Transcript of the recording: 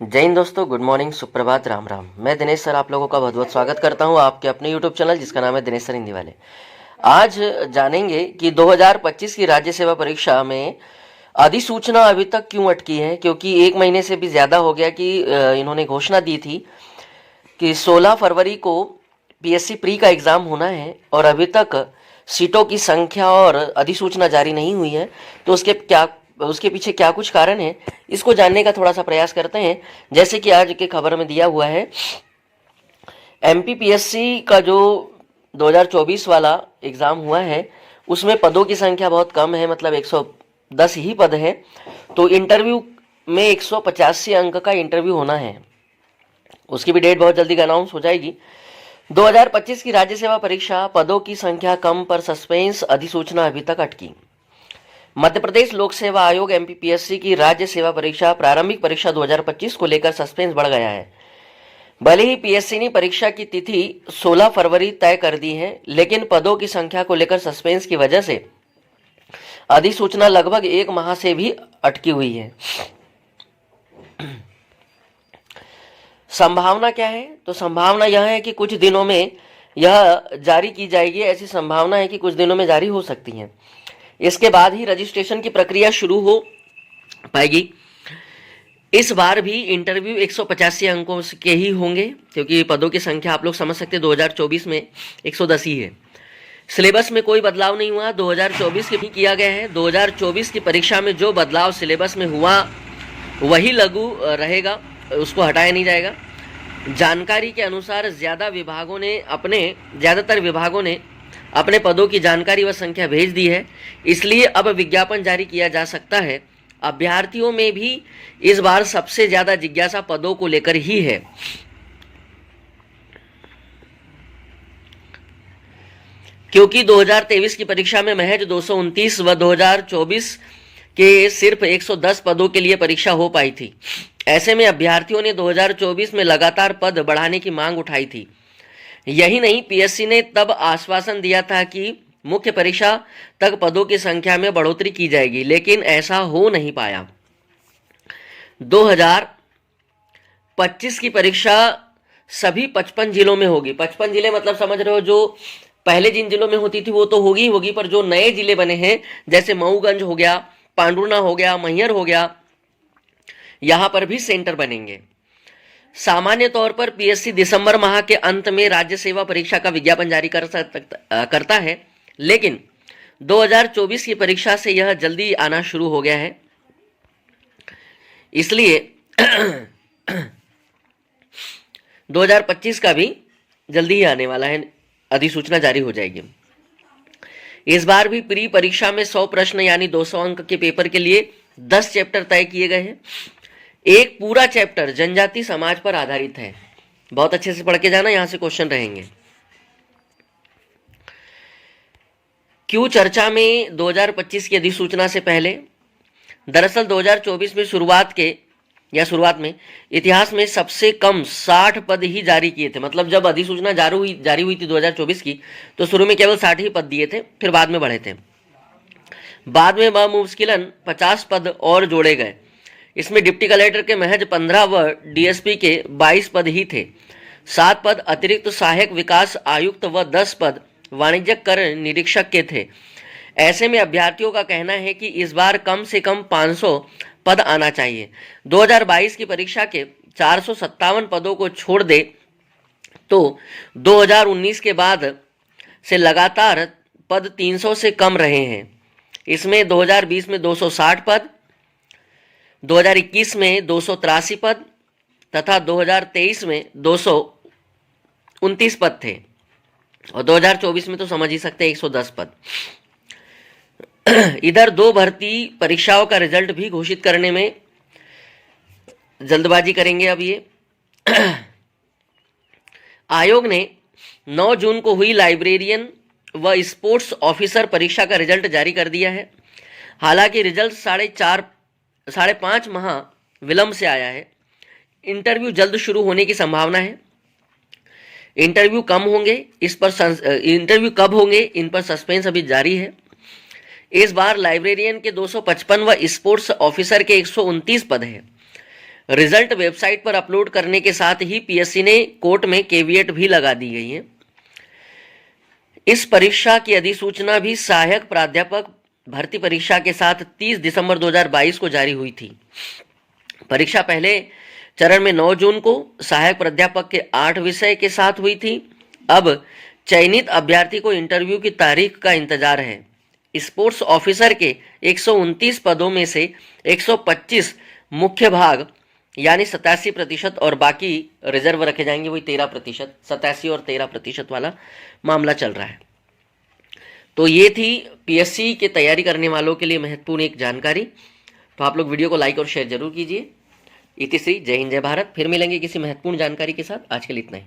जय हिंद दोस्तों, good morning, सुप्रभात, राम राम। मैं दिनेश सर आप लोगों का बहुत बहुत स्वागत करता हूं आपके अपने यूट्यूब चैनल जिसका नाम है दिनेश सर हिंदी वाले। आज जानेंगे कि 2025 की राज्य सेवा परीक्षा में अधिसूचना अभी तक क्यों अटकी है, क्योंकि एक महीने से भी ज़्यादा हो गया कि इन्होंने घोषणा दी थी कि 16 फरवरी को पीएससी प्री का एग्ज़ाम होना है और अभी तक सीटों की संख्या और अधिसूचना जारी नहीं हुई है। तो उसके पीछे क्या कुछ कारण है, इसको जानने का थोड़ा सा प्रयास करते हैं। जैसे कि आज के खबर में दिया हुआ है, एमपीपीएससी का जो 2024 वाला एग्ज़ाम हुआ है उसमें पदों की संख्या बहुत कम है, मतलब 110 ही पद है। तो इंटरव्यू में 185 अंक का इंटरव्यू होना है, उसकी भी डेट बहुत जल्दी अनाउंस हो जाएगी। 2025 की राज्य सेवा परीक्षा पदों की संख्या कम पर सस्पेंस, अधिसूचना अभी तक अटकी। मध्य प्रदेश लोक सेवा आयोग एमपीपीएससी की राज्य सेवा परीक्षा प्रारंभिक परीक्षा 2025 को लेकर सस्पेंस बढ़ गया है। भले ही पीएससी ने परीक्षा की तिथि 16 फरवरी तय कर दी है, लेकिन पदों की संख्या को लेकर सस्पेंस की वजह से अधिसूचना लगभग एक माह से भी अटकी हुई है। संभावना क्या है? तो संभावना यह है कि कुछ दिनों में यह जारी की जाएगी। ऐसी संभावना है कि कुछ दिनों में जारी हो सकती है। इसके बाद ही रजिस्ट्रेशन की प्रक्रिया शुरू हो पाएगी। इस बार भी इंटरव्यू 185 अंकों के ही होंगे, क्योंकि पदों की संख्या आप लोग समझ सकते हैं 2024 में 110 ही है। सिलेबस में कोई बदलाव नहीं हुआ, 2024 के भी किया गया है। 2024 की परीक्षा में जो बदलाव सिलेबस में हुआ वही लागू रहेगा, उसको हटाया नहीं जाएगा। जानकारी के अनुसार ज़्यादातर विभागों ने अपने पदों की जानकारी व संख्या भेज दी है, इसलिए अब विज्ञापन जारी किया जा सकता है। अभ्यर्थियों में भी इस बार सबसे ज़्यादा जिज्ञासा पदों को लेकर ही है। क्योंकि 2023 की परीक्षा में महज 229 व 2024 के सिर्फ 110 पदों के लिए परीक्षा हो पाई थी। ऐसे में अभ्यर्थियों ने 2024 में लगातार पद बढ़ाने की मांग उठाई थी। यही नहीं, पीएससी ने तब आश्वासन दिया था कि मुख्य परीक्षा तक पदों की संख्या में बढ़ोतरी की जाएगी, लेकिन ऐसा हो नहीं पाया। 2025 की परीक्षा सभी 55 जिलों में होगी। 55 जिले मतलब समझ रहे हो, जो पहले जिन जिलों में होती थी वो तो होगी ही होगी, पर जो नए जिले बने हैं जैसे मऊगंज हो गया, पांडुर्ना हो गया, मैहर हो गया, यहां पर भी सेंटर बनेंगे। सामान्य तौर पर पीएससी दिसंबर माह के अंत में राज्य सेवा परीक्षा का विज्ञापन जारी करता है, लेकिन 2024 की परीक्षा से यह जल्दी आना शुरू हो गया है, इसलिए 2025 का भी जल्दी ही आने वाला है, अधिसूचना जारी हो जाएगी। इस बार भी प्री परीक्षा में 100 प्रश्न यानी 200 अंक के पेपर के लिए 10 चैप्टर तय किए गए हैं। एक पूरा चैप्टर जनजाति समाज पर आधारित है। बहुत अच्छे से पढ़ के जाना, यहां से क्वेश्चन रहेंगे। क्यों चर्चा में 2025 की अधिसूचना से पहले? दरअसल 2024 में शुरुआत में इतिहास में सबसे कम 60 पद ही जारी किए थे। मतलब जब अधिसूचना जारी हुई थी 2024 की, तो शुरू में केवल 60 ही पद दिए थे, फिर बाद में बढ़े थे। बाद में मुश्किलन 50 पद और जोड़े गए। इसमें डिप्टी कलेक्टर के महज 15 व डीएसपी के 22 पद ही थे। 7 पद अतिरिक्त सहायक विकास आयुक्त व 10 पद वाणिज्यिक कर निरीक्षक के थे। ऐसे में अभ्यर्थियों का कहना है कि इस बार कम से कम 500 पद आना चाहिए। 2022 की परीक्षा के 457 पदों को छोड़ दे तो 2019 के बाद से लगातार पद 300 से कम रहे हैं। इसमें 2020 में 260 पद, 2021 में 283 पद तथा 2023 में 229 पद थे, और 2024 में तो समझ ही सकते हैं 110 पद। इधर 2 भर्ती परीक्षाओं का रिजल्ट भी घोषित करने में जल्दबाजी करेंगे अब ये। आयोग ने 9 जून को हुई लाइब्रेरियन व स्पोर्ट्स ऑफिसर परीक्षा का रिजल्ट जारी कर दिया है। हालांकि रिजल्ट 5.5 माह विलंब से आया है। इंटरव्यू जल्द शुरू होने की संभावना है। इंटरव्यू कब होंगे इन पर सस्पेंस अभी जारी है। इस बार लाइब्रेरियन के 255 व स्पोर्ट्स ऑफिसर के 129 पद हैं। रिजल्ट वेबसाइट पर अपलोड करने के साथ ही पीएससी ने कोर्ट में केविएट भी लगा दी गई है। इस परीक्षा की अधिसूचना भी सहायक प्राध्यापक भर्ती परीक्षा के साथ 30 दिसंबर 2022 को जारी हुई थी। परीक्षा पहले चरण में 9 जून को सहायक प्राध्यापक के 8 विषय के साथ हुई थी। अब चयनित अभ्यर्थी को इंटरव्यू की तारीख का इंतजार है। स्पोर्ट्स ऑफिसर के 129 पदों में से 125 मुख्य भाग यानी 87% और बाकी रिजर्व रखे जाएंगे, वही 13%, 87 और 13% वाला मामला चल रहा है। तो ये थी पीएससी की तैयारी करने वालों के लिए महत्वपूर्ण एक जानकारी। तो आप लोग वीडियो को लाइक और शेयर जरूर कीजिए। इति श्री, जय हिंद जय भारत। फिर मिलेंगे किसी महत्वपूर्ण जानकारी के साथ। आज के लिए इतना ही।